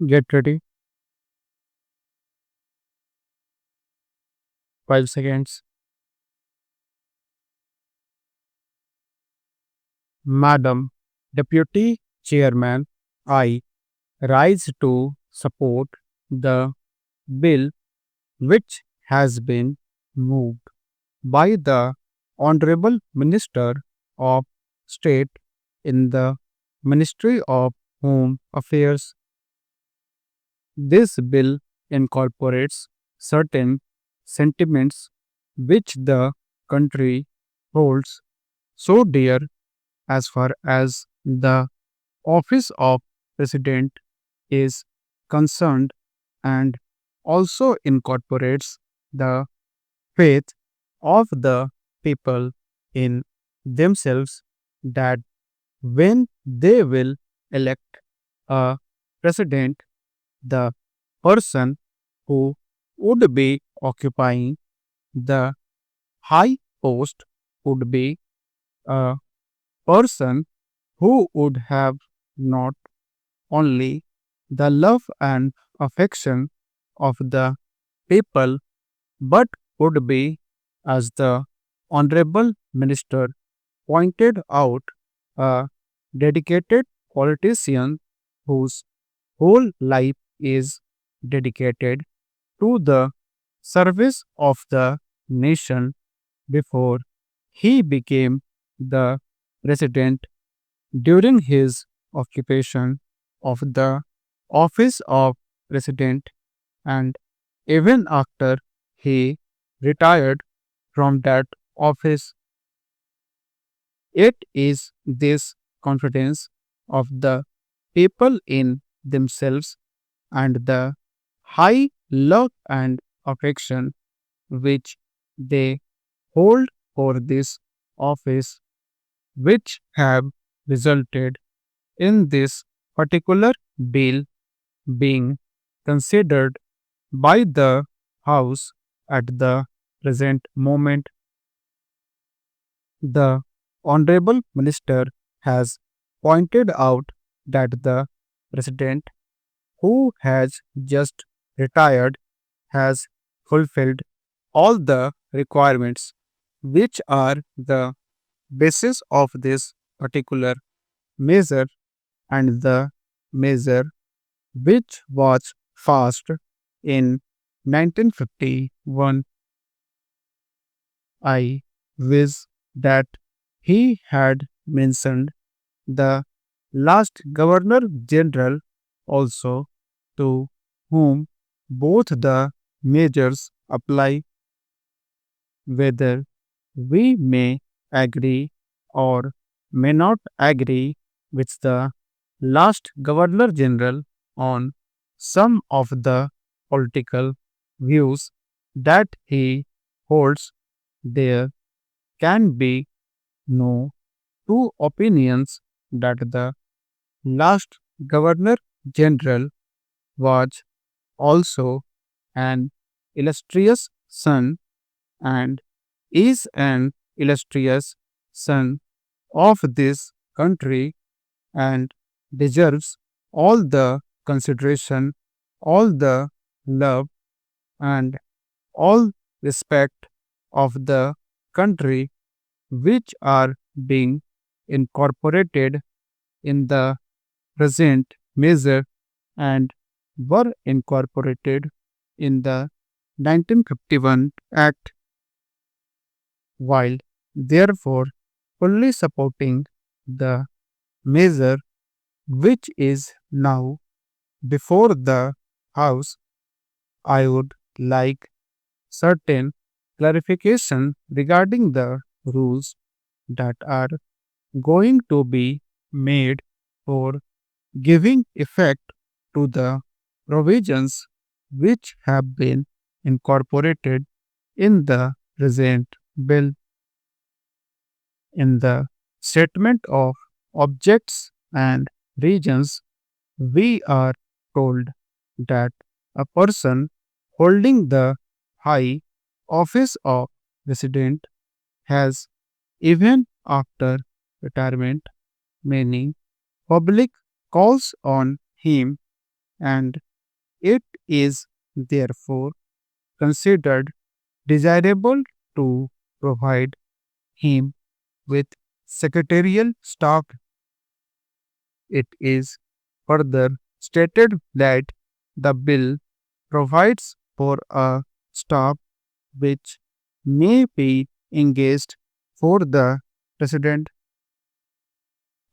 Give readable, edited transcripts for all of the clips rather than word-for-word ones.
Get ready. 5 seconds. Madam Deputy Chairman, I rise to support the bill which has been moved by the Honorable Minister of State in the Ministry of Home Affairs. This bill incorporates certain sentiments which the country holds so dear as far as the office of president is concerned, and also incorporates the faith of the people in themselves that when they will elect a president, the person who would be occupying the high post would be a person who would have not only the love and affection of the people but would be, as the Honorable Minister pointed out, a dedicated politician whose whole life is dedicated to the service of the nation before he became the president. During his occupation of the office of president, and even after he retired from that office, it is this confidence of the people in themselves and the high love and affection which they hold for this office which have resulted in this particular bill being considered by the House at the present moment. The Honorable Minister has pointed out that the President, who has just retired, has fulfilled all the requirements which are the basis of this particular measure, and the measure which was passed in 1951. I wish that he had mentioned the last Governor General also, to whom both the measures apply, whether we may agree or may not agree with the last Governor General on some of the political views that he holds. There can be no two opinions that the last Governor General was also an illustrious son and is an illustrious son of this country and deserves all the consideration, all the love, and all respect of the country which are being incorporated in the present measure and were incorporated in the 1951 Act, while therefore fully supporting the measure which is now before the House. I would like certain clarification regarding the rules that are going to be made for giving effect to the provisions which have been incorporated in the present bill. In the statement of objects and regions, we are told that a person holding the high office of resident has, even after retirement, meaning public calls on him and it is therefore considered desirable to provide him with secretarial staff. It is further stated that the bill provides for a staff which may be engaged for the president.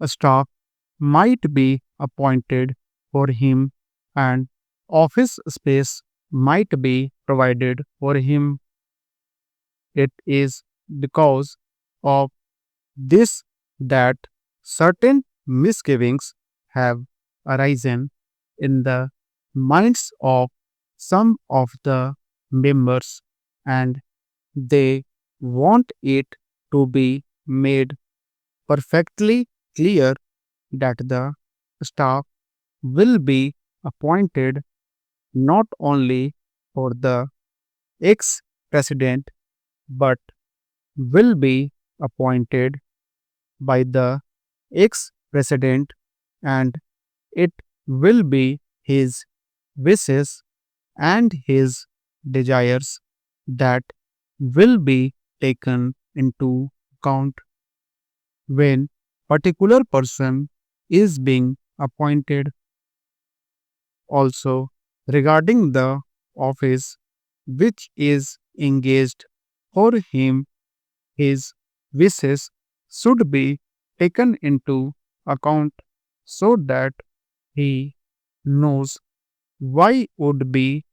A staff might be appointed for him and office space might be provided for him. It is because of this that certain misgivings have arisen in the minds of some of the members, and they want it to be made perfectly clear that the staff will be appointed not only for the ex president but will be appointed by the ex president, and it will be his wishes and his desires that will be taken into account when particular person is being appointed. Also, regarding the office which is engaged for him, his wishes should be taken into account so that he knows why would be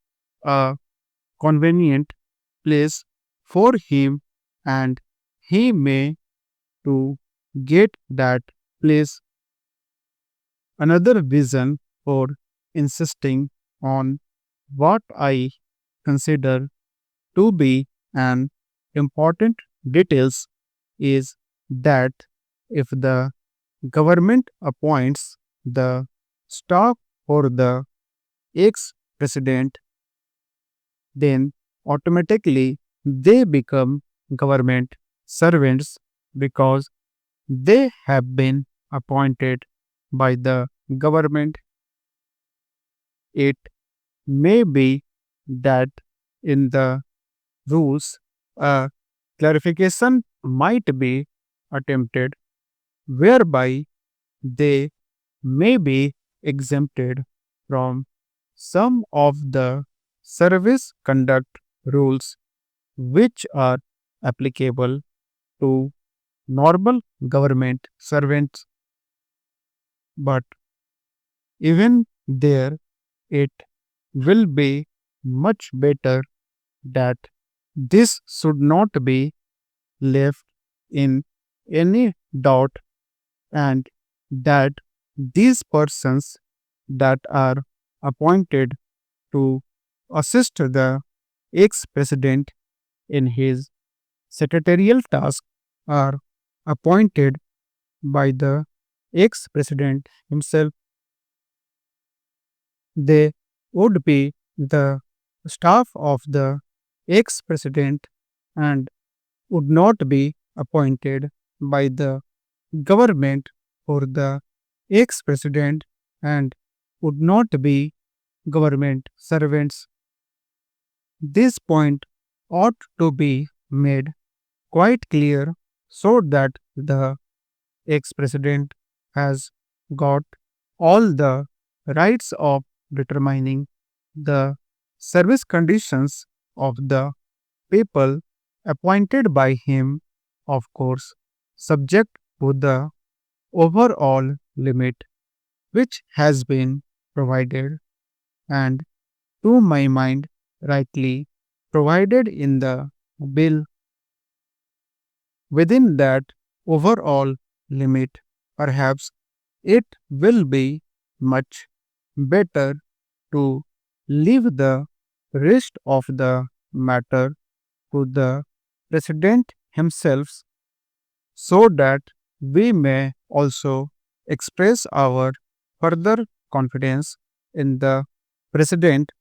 a convenient place for him, and he may to get that place. Another reason for insisting on what I consider to be an important details is that if the government appoints the staff for the ex president, then automatically they become government servants because they have been appointed by the government. It may be that in the rules a clarification might be attempted whereby they may be exempted from some of the service conduct rules which are applicable to normal government servants. But even there, it will be much better that this should not be left in any doubt, and that these persons that are appointed to assist the ex president in his secretarial task are appointed by the ex president himself. They would be the staff of the ex president and would not be appointed by the government for the ex president and would not be government servants. This point ought to be made quite clear so that the ex president has got all the rights of determining the service conditions of the people appointed by him, of course, subject to the overall limit which has been provided and, to my mind, rightly provided in the bill. Within that overall limit, perhaps it will be much better to leave the rest of the matter to the president himself so that we may also express our further confidence in the president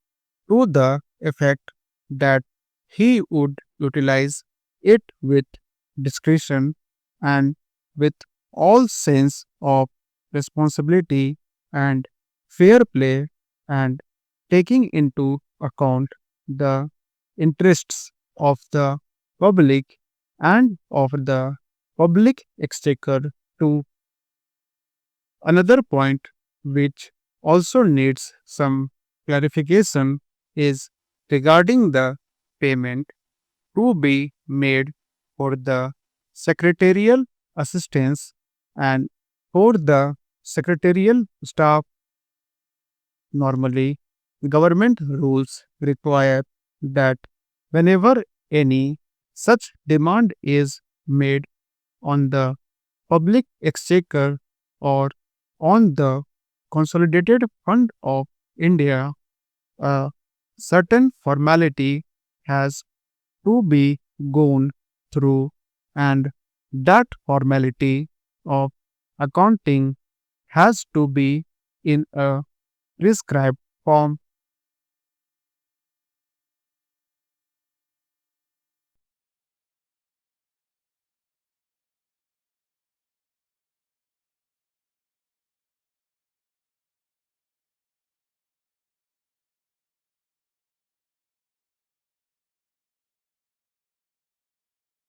to the effect that he would utilize it with discretion and with all sense of responsibility and fair play and taking into account the interests of the public and of the public exchequer to another point which also needs some clarification is regarding the payment to be made for the secretarial assistance and for the secretarial staff. Normally, government rules require that whenever any such demand is made on the public exchequer or on the consolidated fund of India, a certain formality has to be gone through, and that formality of accounting has to be in a prescribed form